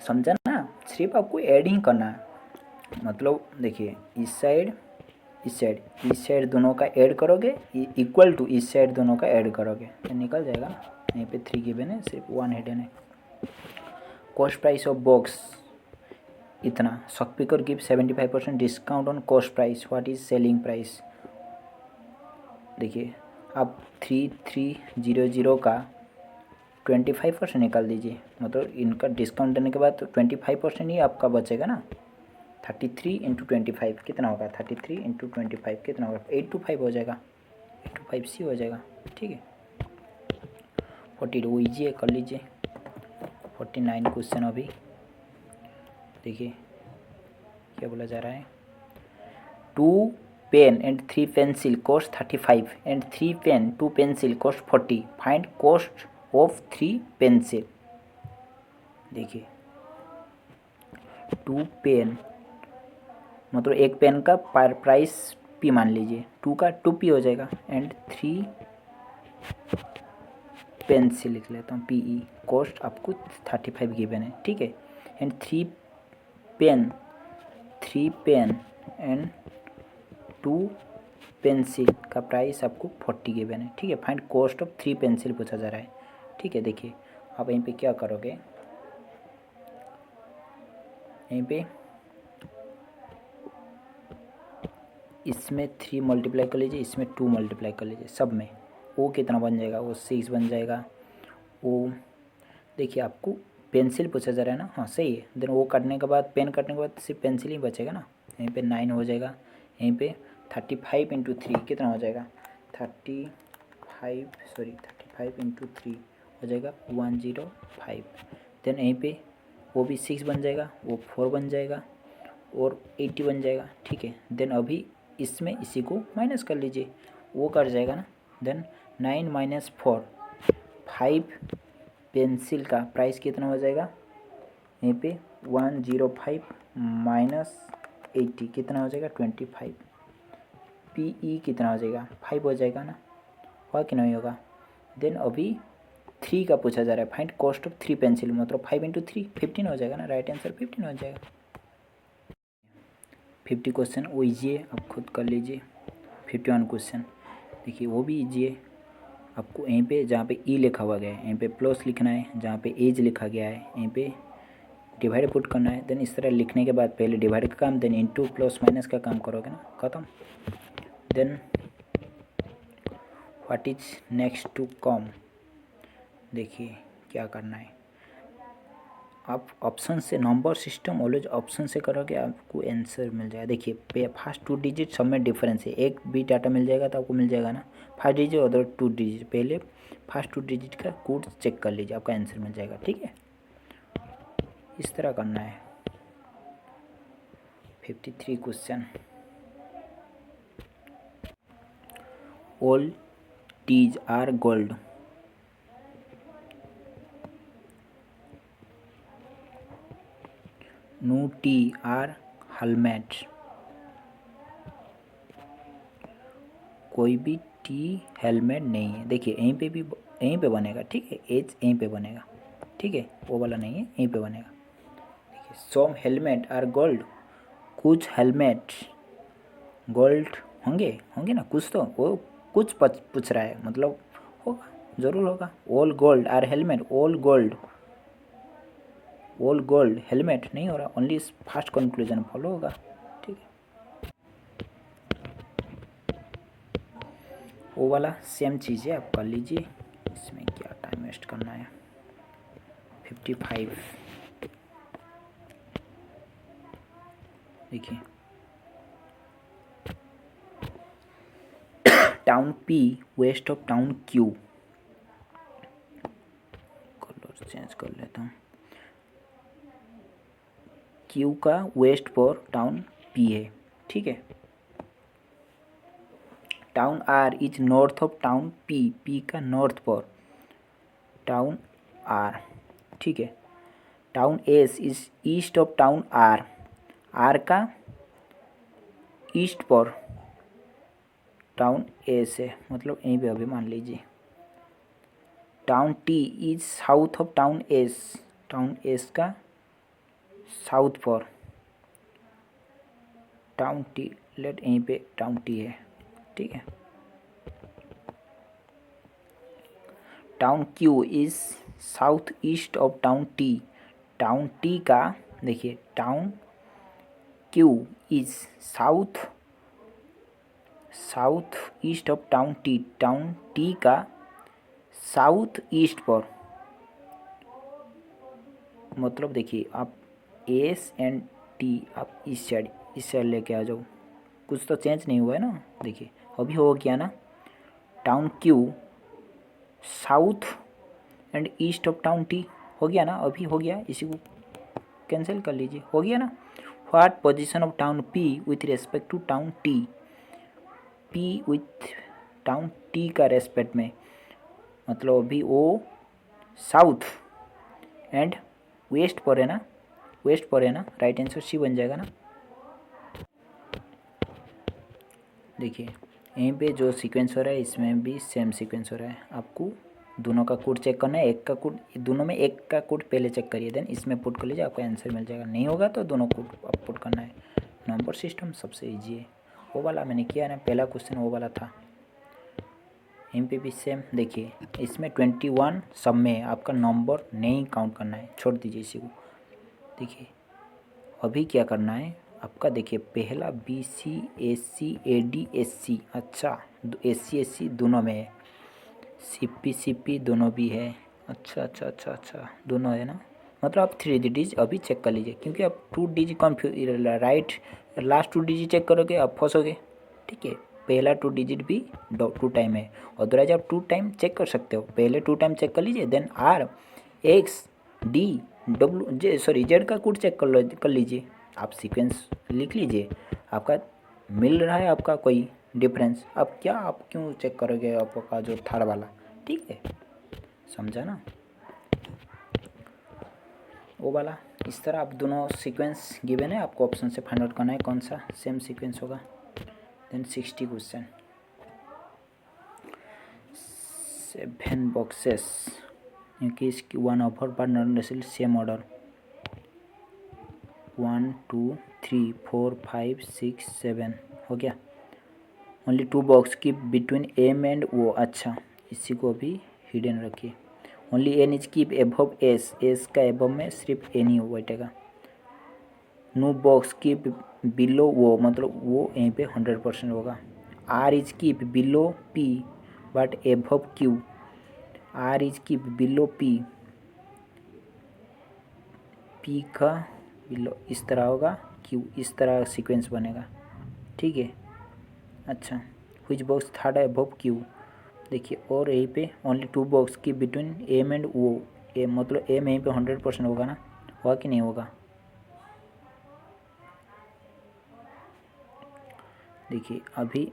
समझा ना, सिर्फ आपको ऐड ही करना है, मतलब देखिए इस साइड इस साइड दोनों का ऐड करोगे, इक्वल टू इस साइड दोनों का ऐड करोगे तो निकल जाएगा। यहीं पे 3 गिवन है, सिर्फ 1 हिडन है। कॉस्ट प्राइस ऑफ बॉक्स इतना, shopkeeper give 75% discount on cost price, what is selling price. देखिए आप 3300 का 25% निकाल दीजिए, मतलब इनका डिस्काउंट देने के बाद तो 25% ही आपका बचेगा ना। 33 × 25 कितना होगा, 33 × 25 कितना होगा, 825 हो जाएगा, 825C हो जाएगा, ठीक है। 42 ईजी है, कर लीजिए। 49 क्वेश्चन अभी देखिए क्या बोला जा रहा है, 2 pen and 3 pencil cost 35 and 3 pen 2 pencil cost 40, find cost of 3 pencil. देखिए 2 पेन मतलब एक पेन का प्राइस P मान लीजिए, 2 का 2P हो जाएगा, एंड 3 पेंसिल लिख लेता हूँ PE, कॉस्ट आपको 35 गिवन है, ठीक है। एंड 3 पेन एंड 2 पेंसिल का प्राइस आपको 40 गिवन है, ठीक है। फाइंड कॉस्ट ऑफ 3 पेंसिल पूछा जा रहा है, ठीक है। देखिए आप यहीं पे क्या करोगे, यहीं पे इसमें 3 मल्टीप्लाई कर लीजिए, इसमें 2 मल्टीप्लाई कर लीजिए, सब में वो कितना बन जाएगा, वो 6 बन जाएगा। वो देखिए आपको पेंसिल पूछा जा रहा है ना, हाँ सही है। देन वो काटने के बाद, पेन काटने के बाद सिर्फ पेंसिल ही बचेगा ना, यहीं पे 9 हो जाएगा। यहीं पे 35 × 3 कितना हो जाएगा, 35 × 3 हो जाएगा 105। देन यहीं पे वो भी 6 बन जाएगा, वो 4 बन जाएगा और 80 बन जाएगा, ठीक है। देन अभी इसमें इसी को माइनस कर लीजिए, वो कट जाएगा ना। देन 9 - 4, 5 पेंसिल का प्राइस कितना हो जाएगा, यहीं पे 105 माइनस 80 कितना हो जाएगा 25। PE कितना हो जाएगा 5 हो जाएगा ना, होगा कि नहीं होगा। देन अभी 3 का पूछा जा रहा है, फाइंड कॉस्ट ऑफ 3 पेंसिल, मतलब 5 × 3 15 हो जाएगा ना, राइट आंसर 15 हो जाएगा। 50 क्वेश्चन वो ईजी है, आप खुद कर लीजिए। 51 क्वेश्चन देखिए वो भी ईजी है। आपको यहीं पे जहाँ पे ई लिखा हुआ गया है यहीं पे प्लस लिखना है, जहाँ पे एज लिखा गया है यहीं पे डिवाइड पुट करना है। देन इस तरह लिखने के बाद पहले डिवाइड का काम, देन इनटू प्लस माइनस का काम करोगे ना, खत्म। Then what is next to come, देखिए क्या करना है। आप ऑप्शन से, नंबर सिस्टम ऑलवेज ऑप्शन से करोगे आपको आंसर मिल जाएगा। देखिए फर्स्ट 2 डिजिट सब में डिफरेंस है, एक भी डाटा मिल जाएगा तो आपको मिल जाएगा ना, फर्स्ट डिजिट और 2 डिजिट। पहले फर्स्ट 2 डिजिट का कोड चेक कर लीजिए, आपका आंसर मिल जाएगा, ठीक है। इस तरह करना है। 53 question, all teas are gold, no tea are helmet, कोई भी टी हेलमेट नहीं है। देखिए यहीं पे भी यहीं पे बनेगा, ठीक है, एज यहीं पे बनेगा, ठीक है, वो वाला नहीं है, यहीं पे बनेगा। देखिए सम हेलमेट आर गोल्ड, कुछ हेलमेट गोल्ड होंगे, होंगे ना कुछ, तो वो कुछ पूछ रहा है, मतलब होगा, ज़रूर होगा। All gold are helmet, all gold, all gold helmet नहीं हो रहा, ओनली फर्स्ट कंक्लूजन फॉलो होगा, ठीक है। वो वाला सेम चीज़ है, आप कर लीजिए, इसमें क्या टाइम वेस्ट करना है। 55 देखिए, town P west of town Q, colour change कर लेता हूँ, Q का वेस्ट पर टाउन P है, ठीक है। Town R is north of town P, P का नॉर्थ पर टाउन R, ठीक है। Town S is east of town R, R का ईस्ट पर टाउन S है, मतलब यहीं पे अभी मान लीजिए। Town T is south of town S, town S का साउथ पर टाउन T, लेट यहीं पे टाउन T है, ठीक है। Town Q is south east of town T, town T का, देखिए town Q is south east of town T, town T का साउथ ईस्ट पर, मतलब देखिए आप S एंड T आप इस साइड लेके आ जाओ, कुछ तो चेंज नहीं हुआ है ना। देखिए अभी हो गया ना, town Q south and east of town T, हो गया ना, अभी हो गया, इसी को कैंसिल कर लीजिए, हो गया ना। What position of town P with respect to town T, P with town T का रेस्पेक्ट में, मतलब अभी वो साउथ एंड वेस्ट पर है ना, वेस्ट पर है ना, राइट आंसर C बन जाएगा ना। देखिए यहीं पे जो सीक्वेंस हो रहा है इसमें भी सेम सीक्वेंस हो रहा है, आपको दोनों का कोड चेक करना है, एक का कोड, दोनों में एक का कोड पहले चेक करिए, देन इसमें पुट कर लीजिए, आपको आंसर मिल जाएगा। नहीं होगा तो दोनों कोड आप पुट करना है। नंबर सिस्टम सबसे ईजी है, वो वाला मैंने किया ना, पहला क्वेश्चन वो वाला था। यहीं पे भी सेम, देखिए इसमें 21 सब में है, आपका नंबर नहीं काउंट करना है, छोड़ दीजिए इसी को। देखिए अभी क्या करना है आपका, देखिए पहला BC SC AD SC, अच्छा SC SC दोनों में है, CP CP दोनों भी है, अच्छा दोनों है ना, मतलब आप 3 डिजिट अभी चेक कर लीजिए, क्योंकि आप 2 digit confuse, right last 2 digit check करोगे आप फंसोगे, ठीक है। पहला 2 डिजिट भी 2 टाइम है, अदरवाइज आप 2 टाइम चेक कर सकते हो, पहले 2 टाइम चेक कर लीजिए, then R X D W Z का कोड चेक कर लीजिए, आप सीक्वेंस लिख लीजिए, आपका मिल रहा है आपका कोई डिफरेंस, अब क्या आप क्यों चेक करोगे आपका जो थर्ड वाला, ठीक है, समझा ना। वो वाला इस तरह आप दोनों सीक्वेंस गिवन है, आपको ऑप्शन से फाइंड आउट करना है कौन सा सेम सीक्वेंस होगा। देन 60 क्वेश्चन, 7 बॉक्सेस क्योंकि इसकी 1 ऑफर पर नॉन रेसिल सेम ऑर्डर 1 2 3 4 5 6 7 हो गया। ओनली 2 बॉक्स की बिटवीन एम एंड वो, अच्छा इसी को भी हिडन रखिए। Only an is keep above S, S का एबव में सिर्फ एन ही बैठेगा। नो बॉक्स कीप बिलो वो, मतलब वो यहीं पे 100% होगा। R is keep below P but above Q, R is keep below P, P का बिलो इस तरह होगा, क्यू इस तरह सीक्वेंस बनेगा, ठीक है। अच्छा which box third above Q, देखिए और यहीं पे ओनली 2 बॉक्स की बिटवीन एम एंड वो, एम मतलब एम यहीं पे 100% होगा ना, होगा कि नहीं होगा। देखिए अभी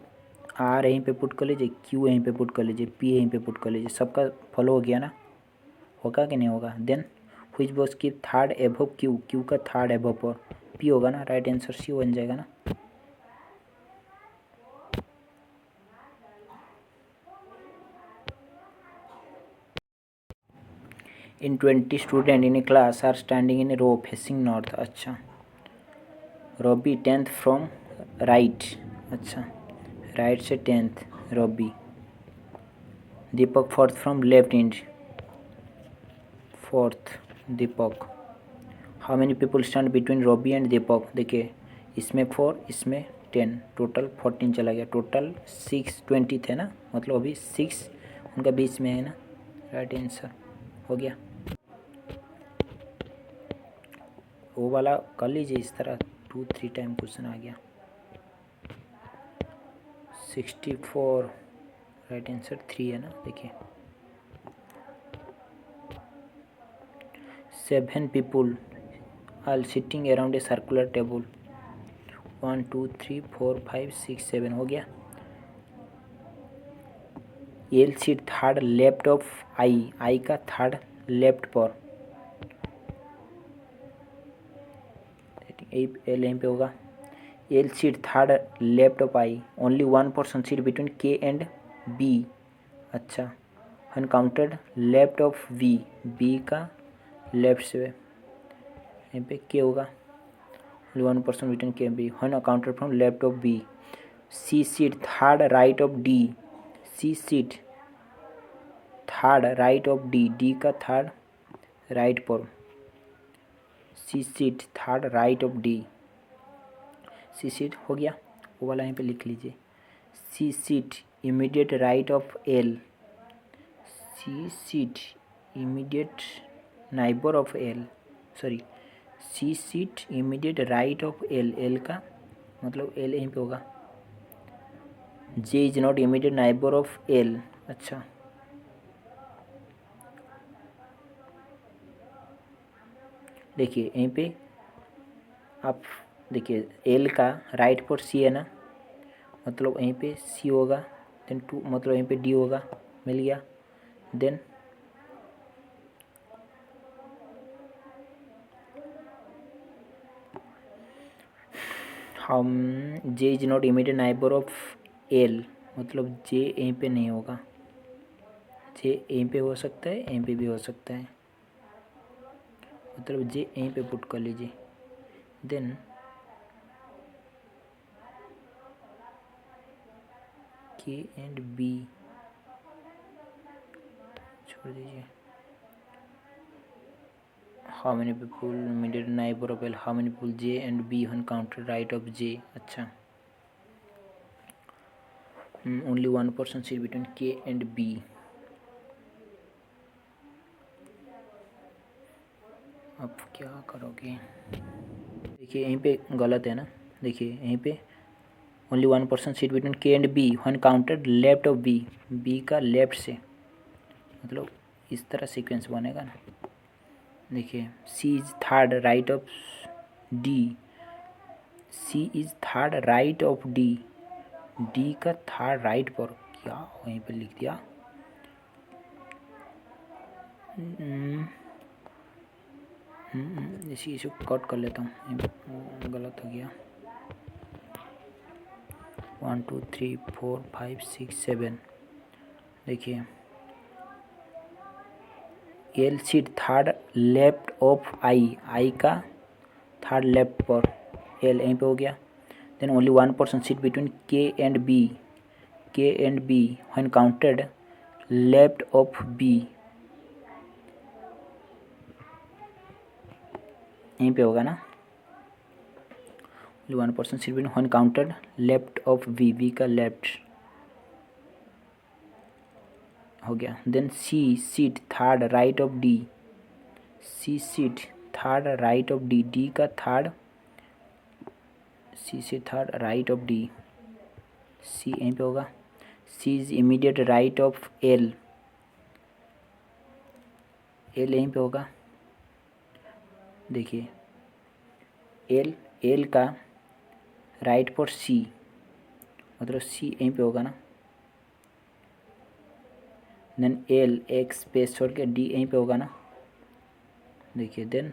आर यहीं पे पुट कर लीजिए, क्यू यहीं पे पुट कर लीजिए, पी यहीं पे पुट कर लीजिए, सबका फॉलो हो गया ना, होगा कि नहीं होगा। देन व्हिच बॉक्स की थर्ड एबव क्यू, क्यू का थर्ड एबव पर पी होगा ना, राइट आंसर सी बन जाएगा ना। In 20 student in a class are standing in a row facing north, अच्छा रॉबी 10th फ्रॉम राइट, अच्छा राइट से 10th Robbie, Deepak 4th from left end 4th Deepak. How many people stand between Robbie and Deepak, देखिए इसमें 4 इसमें 10 total 14 चला गया, total 6 20 थे ना, मतलब अभी 6 उनका बीच में है ना, राइट आंसर हो गया। वो वाला कर लीजिए इस तरह 2-3 टाइम क्वेश्चन आ गया। 64 राइट आंसर 3 है ना, देखिए 7 people are sitting around a circular table, 1 2 3 4 5 6 7 हो गया। L seat third left of I, I का थर्ड लेफ्ट पर, एल यहीं पे होगा। L seat third left of I, only 1% seat between K and B, अच्छा one counted left of V, B का left से यहीं पे के होगा, only 1% between K B, one counted from left of B. C seat third right of D, C seat third right of D, D का third right पर, C seat third right of D, C seat हो गया, वो वाला यहाँ पे लिख लीजिए। C seat immediate right of L, C seat immediate neighbour of L, sorry C seat immediate right of L, L का मतलब एल यहीं पे होगा। J is not immediate neighbour of L, अच्छा देखिए यहीं पे आप देखिए एल का राइट पर सी है ना, मतलब यहीं पे सी होगा, देन 2 मतलब यहीं पे डी होगा, मिल गया। देन हम J is not immediate neighbour of L, मतलब जे यहीं पे नहीं होगा, जे यहीं पे हो सकता है यहीं पे भी हो सकता है, मतलब जे यहीं पे पुट कर लीजिए। देन के एंड बी छोड़ दीजिए। How many people immediate neighbour of L, how many people J and B one counted right of J, अच्छा only 1% seat between K and B. अब क्या करोगे, देखिए यहीं पे गलत है ना, देखिए यहीं पे only 1% seat between K and B one counted left of B, B का लेफ्ट से, मतलब इस तरह सीक्वेंस बनेगा ना। देखिए C is third right of D, C is third right of D, D का थर्ड राइट पर, क्या वहीं पे लिख दिया। इसी इसे कट कर लेता हूँ, गलत हो गया। 1 2 3 4 5 6 7। देखिए L seat third left of I का थर्ड लेफ्ट पर, एल यहीं पे हो गया। Then only 1% seat between K and B when counted left of B, यहीं पे होगा ना। 1% seat between when counted left of V का लेफ्ट हो गया। Then C seat third right of D, C seat third right of D का third, C से third right of D, सी यहीं पे होगा। C is immediate right of L, L यहीं पे होगा। देखिए एल का राइट पर सी, मतलब सी यहीं पे होगा ना। देन एल एक स्पेस छोड़ के डी यहीं पे होगा ना। देखिए देन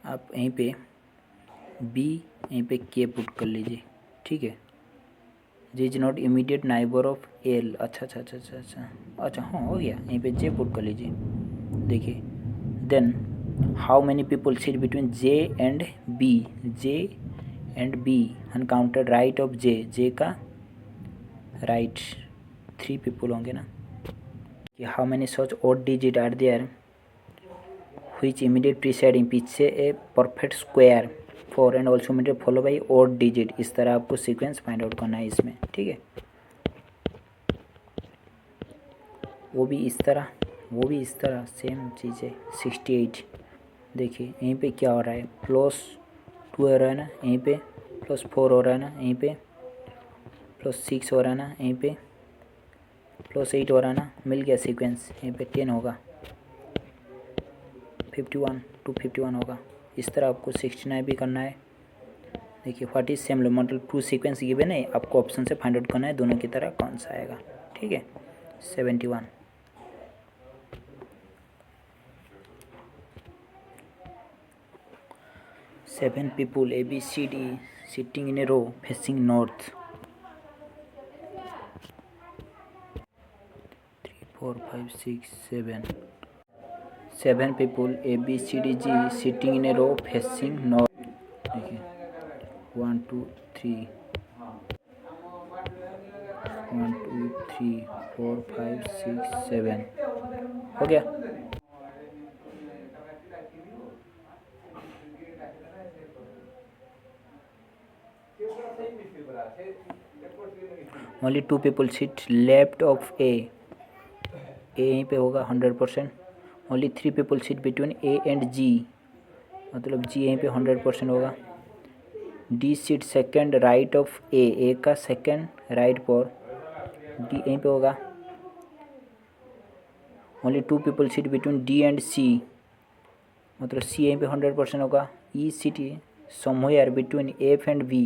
आप यहीं पे बी यहीं पे के पुट कर लीजिए, ठीक है। J is not immediate neighbour of L, अच्छा हाँ हो गया। यहीं पे जे पुट कर लीजिए। देखिए then how many people sit between J and B, J and B uncounted right of J का राइट 3 पीपल होंगे ना। कि how many such odd digit are there which immediate preceding पीछे a perfect square 4 and also immediate follow by odd digit. इस तरह आपको sequence find out करना है इसमें, ठीक है। वो भी इस तरह सेम चीज़ है। 68 देखिए यहीं पे क्या हो रहा है, +2 हो रहा है ना, यहीं पे +4 हो रहा है ना, यहीं पे +6 हो रहा है ना, यहीं पे +8 हो रहा है ना। मिल गया सीक्वेंस, यहीं पे 10 होगा, 51 251 होगा। इस तरह आपको 69 भी करना है। देखिए व्हाट इज सेम, मतलब 2 सीक्वेंस गिवन है, आपको ऑप्शन से फाइंड आउट करना है दोनों की तरह कौन सा आएगा, ठीक है। 71 7 people A B C D sitting in a row facing north, 3 4 5 6 7 7 people A B C D G sitting in a row facing north। देखिए 1 2 3 1 2 3 4 5 6 7 हो गया। Only 2 people sit left of A यहीं पे होगा 100%। Only 3 people sit between A and G, मतलब G यहीं पे 100% होगा। D seat second right of A का सेकेंड राइट पर, डी यहीं पे होगा। Only 2 people sit between D and C, मतलब सी यहीं पे 100% होगा। E seat somewhere between F and B,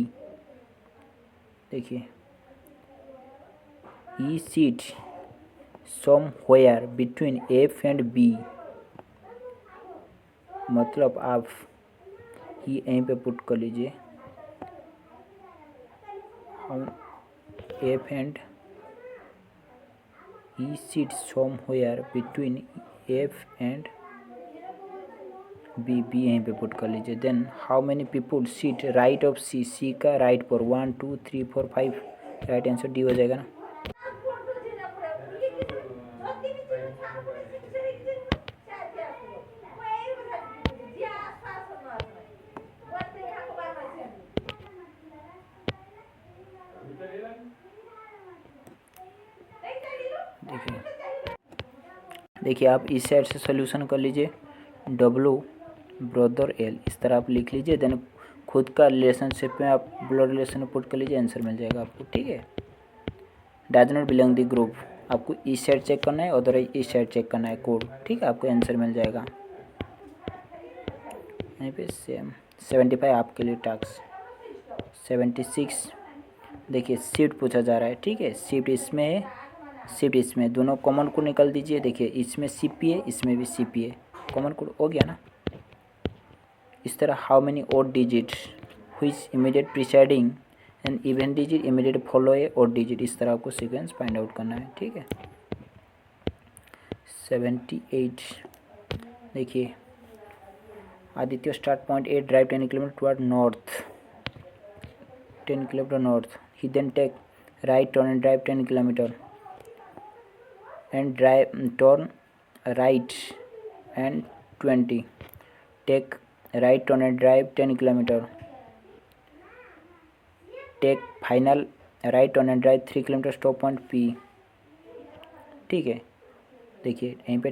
देखिए E seat somewhere between F and B, मतलब आप ई यहीं पे पुट कर लीजिए। हम F and E seat somewhere between F and B, B यहीं पे पुट कर लीजिए। Then how many people seat right of C, C का राइट पर 1 2 3 4 5, राइट आंसर डी हो जाएगा ना। देखिए आप इस साइड से सोल्यूशन कर लीजिए, डब्लू ब्रदर एल इस तरह आप लिख लीजिए। देन खुद का रिलेशनशिप में आप ब्लड रिलेशन पुट कर लीजिए, आंसर मिल जाएगा आपको, ठीक है। Does not belong the group, आपको इस साइड चेक करना है, अदरवाइज इस साइड चेक करना है कोड, ठीक है। आपको आंसर मिल जाएगा यहीं पे सेम। 75 आपके लिए टास्क। 76 देखिए शिफ्ट पूछा जा रहा है, ठीक है। शिफ्ट इसमें है, शिफ्ट इसमें, दोनों कॉमन को निकाल दीजिए। देखिए इसमें CP है, इसमें भी CP है, कॉमन कोड हो गया ना। इस तरह how many odd digit which immediate preceding and even digit immediate follow a odd digit, इस तरह आपको सीक्वेंस फाइंड आउट करना है। ठीक है। 78 देखिए, Aditya start point A, drive 10 kilometer toward north, 10 kilometer north, he then take right turn and drive 10 kilometer and drive turn right and 20, take right turn and drive 10 kilometer, take final right turn and drive 3 kilometre, stop point P। ठीक है। देखिए यहीं पे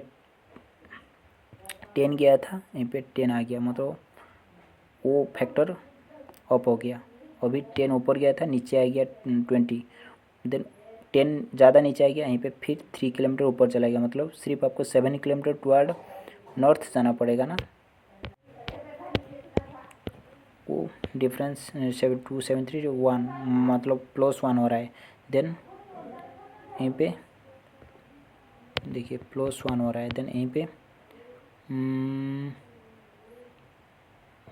10 गया था, यहीं पे 10 आ गया, मतलब वो फैक्टर अप हो गया। अभी 10 ऊपर गया था, नीचे आ गया 20, देन 10 ज़्यादा नीचे आ गया, यहीं पे फिर 3 किलोमीटर ऊपर चला गया, मतलब सिर्फ आपको 7 किलोमीटर टुवर्ड नॉर्थ जाना पड़ेगा ना। वो डिफरेंस 7 2 7 3 जो 1, मतलब +1 हो रहा है। देन यहीं पे देखिए +1 हो रहा है, देन यहीं पे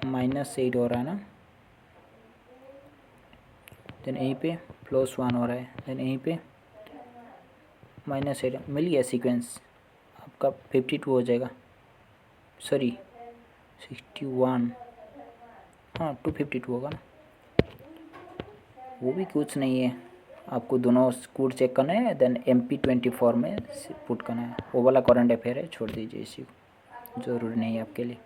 -8 हो रहा है ना, देन यहीं पे +1 हो रहा है, देन यहीं पे -8, मिल गया सीक्वेंस आपका 52 हो जाएगा, सॉरी 61, हाँ 252 होगा ना। वो भी कुछ नहीं है, आपको दोनों कोड चेक करना है, देन MP24 में पुट करना है। वो वाला करंट अफेयर है, छोड़ दीजिए, इसी ज़रूरी नहीं है आपके लिए।